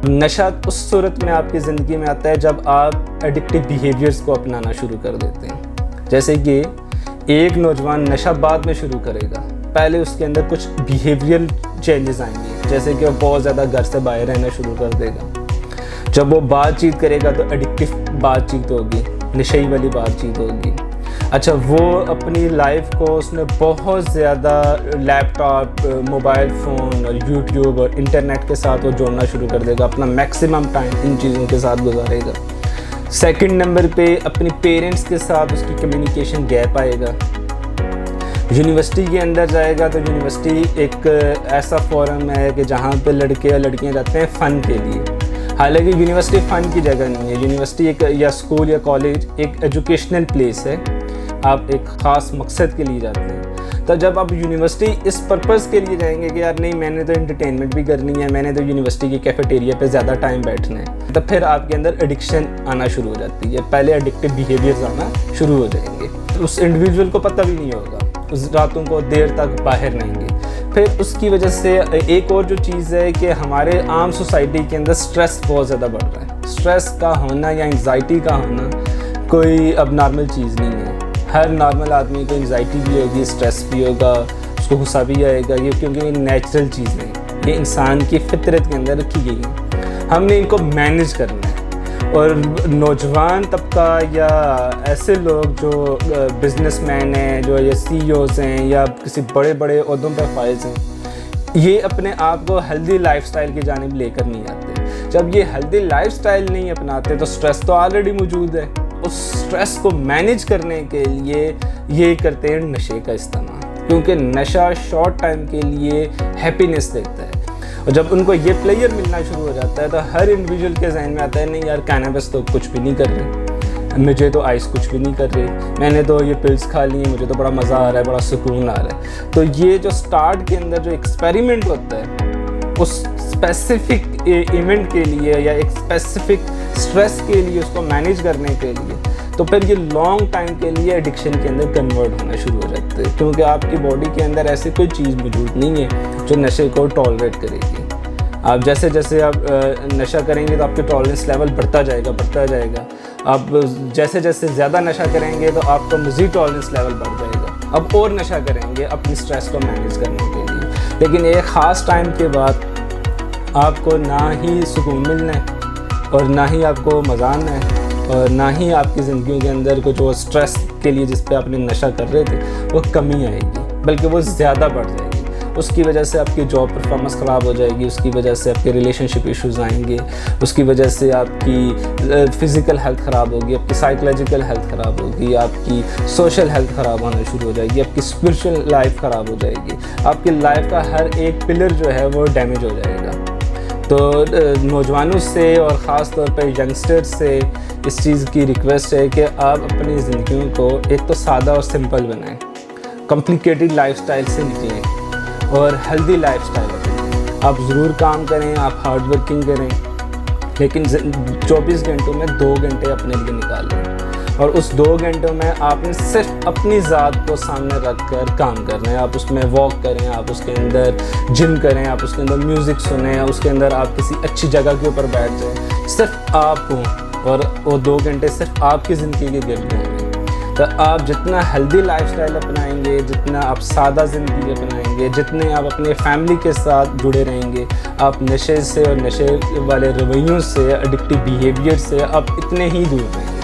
نشہ اس صورت میں آپ کی زندگی میں آتا ہے جب آپ ایڈکٹیو بیہیویئرس کو اپنانا شروع کر دیتے ہیں. جیسے کہ ایک نوجوان نشہ بعد میں شروع کرے گا، پہلے اس کے اندر کچھ بیہیویئر چینجز آئیں گے، جیسے کہ وہ بہت زیادہ گھر سے باہر رہنا شروع کر دے گا. جب وہ بات چیت کرے گا تو ایڈکٹیو بات چیت ہوگی، نشئی والی بات چیت ہوگی. اچھا، وہ اپنی لائف کو اس نے بہت زیادہ لیپ ٹاپ، موبائل فون اور یوٹیوب اور انٹرنیٹ کے ساتھ وہ جوڑنا شروع کر دے گا، اپنا میکسیمم ٹائم ان چیزوں کے ساتھ گزارے گا. سیکنڈ نمبر پہ اپنی پیرنٹس کے ساتھ اس کی کمیونیکیشن گیپ آئے گا. یونیورسٹی کے اندر جائے گا تو یونیورسٹی ایک ایسا فورم ہے کہ جہاں پہ لڑکے اور لڑکیاں جاتے ہیں فن کے لیے، حالانکہ یونیورسٹی فن کی جگہ نہیں ہے. یونیورسٹی ایک یا اسکول یا کالج ایک ایجوکیشنل پلیس ہے، آپ ایک خاص مقصد کے لیے جاتے ہیں. تو جب آپ یونیورسٹی اس پرپز کے لیے جائیں گے کہ یار نہیں، میں نے تو انٹرٹینمنٹ بھی کرنی ہے، میں نے تو یونیورسٹی کی کیفیٹیریا پہ زیادہ ٹائم بیٹھنا ہے، تو پھر آپ کے اندر ایڈکشن آنا شروع ہو جاتی ہے. پہلے ایڈکٹیو بیہیویئرز آنا شروع ہو جائیں گے. اس انڈیویجول کو پتہ بھی نہیں ہوگا، اس راتوں کو دیر تک باہر رہیں گے. پھر اس کی وجہ سے ایک اور جو چیز ہے کہ ہمارے عام سوسائٹی کے اندر سٹریس بہت زیادہ بڑھ رہا ہے. سٹریس کا ہونا یا انگزائٹی کا ہونا کوئی اب نارمل چیز نہیں ہے. ہر نارمل آدمی کو انگزائٹی بھی ہوگی، سٹریس بھی ہوگا، اس کو غصہ بھی آئے گا. یہ کیونکہ یہ نیچرل چیز نہیں، یہ انسان کی فطرت کے اندر رکھی گئی ہے. ہم نے ان کو مینیج کرنا ہے. اور نوجوان طبقہ یا ایسے لوگ جو بزنس مین ہیں، جو یا سی اوز ہیں یا کسی بڑے بڑے عہدوں پہ فائز ہیں، یہ اپنے آپ کو ہیلدی لائف سٹائل کی جانب لے کر نہیں آتے. جب یہ ہیلدی لائف سٹائل نہیں اپناتے تو سٹریس تو آلریڈی موجود ہے. اس سٹریس کو مینیج کرنے کے لیے یہ کرتے ہیں نشے کا استعمال، کیونکہ نشہ شارٹ ٹائم کے لیے ہیپینس دیتا ہے. اور جب ان کو یہ پلیئر ملنا شروع ہو جاتا ہے تو ہر انڈیویجول کے ذہن میں آتا ہے نہیں یار، کینابس تو کچھ بھی نہیں کر رہے، مجھے تو آئس کچھ بھی نہیں کر رہی، میں نے تو یہ پلس کھا لی ہیں، مجھے تو بڑا مزہ آ رہا ہے، بڑا سکون آ رہا ہے. تو یہ جو سٹارٹ کے اندر جو ایکسپیریمنٹ ہوتا ہے اس اسپیسیفک ایونٹ کے لیے یا ایک اسپیسیفک سٹریس کے لیے، اس کو مینیج کرنے کے لیے، تو پھر یہ لانگ ٹائم کے لیے ایڈکشن کے اندر کنورٹ ہونا شروع ہو جاتے ہیں، کیونکہ آپ کی باڈی کے اندر ایسی کوئی چیز موجود نہیں ہے جو نشے کو ٹالریٹ کرے گی. آپ جیسے جیسے آپ نشہ کریں گے تو آپ کی ٹالرنس لیول بڑھتا جائے گا. آپ جیسے جیسے زیادہ نشہ کریں گے تو آپ کا مزید ٹالرنس لیول بڑھ جائے گا. اب اور نشہ کریں گے اپنی سٹریس کو مینیج کرنے کے لیے، لیکن ایک خاص ٹائم کے بعد آپ کو نہ ہی سکون ملنا ہے اور نہ ہی آپ کو مزہ آنا ہے، اور نہ ہی آپ کی زندگیوں کے اندر کو جو سٹریس کے لیے جس پہ آپ نے نشہ کر رہے تھے وہ کمی آئے گی، بلکہ وہ زیادہ بڑھ جائے گی. اس کی وجہ سے آپ کی جاب پرفارمنس خراب ہو جائے گی، اس کی وجہ سے آپ کے ریلیشن شپ ایشوز آئیں گے، اس کی وجہ سے آپ کی فزیکل ہیلتھ خراب ہوگی، آپ کی سائیکولوجیکل ہیلتھ خراب ہوگی، آپ کی سوشل ہیلتھ خراب ہونا شروع ہو جائے گی، آپ کی اسپرچل لائف خراب ہو جائے گی، آپ کی لائف کا ہر ایک پلر جو ہے وہ ڈیمیج ہو جائے گا. تو نوجوانوں سے اور خاص طور پہ ینگسٹرز سے اس چیز کی ریکویسٹ ہے کہ آپ اپنی زندگیوں کو ایک تو سادہ اور سمپل بنائیں، کمپلیکیٹڈ لائف سٹائل سے نکلیں اور ہیلدی لائف سٹائل اپنائیں. آپ ضرور کام کریں، آپ ہارڈ ورکنگ کریں، لیکن 24 گھنٹوں میں 2 گھنٹے اپنے لیے نکال لیں، اور اس 2 گھنٹوں میں آپ نے صرف اپنی ذات کو سامنے رکھ کر کام کرنا ہے. آپ اس میں واک کریں، آپ اس کے اندر جم کریں، آپ اس کے اندر میوزک سنیں، اس کے اندر آپ کسی اچھی جگہ کے اوپر بیٹھ جائیں، صرف آپ ہوں، اور وہ 2 گھنٹے صرف آپ کی زندگی کے گرد ہوں گے. تو آپ جتنا ہیلدی لائف سٹائل اپنائیں گے، جتنا آپ سادہ زندگی اپنائیں گے، جتنے آپ اپنے فیملی کے ساتھ جڑے رہیں گے، آپ نشے سے اور نشے والے رویوں سے، ایڈکٹیو بیہیویئر سے آپ اتنے ہی دور رہیں گے.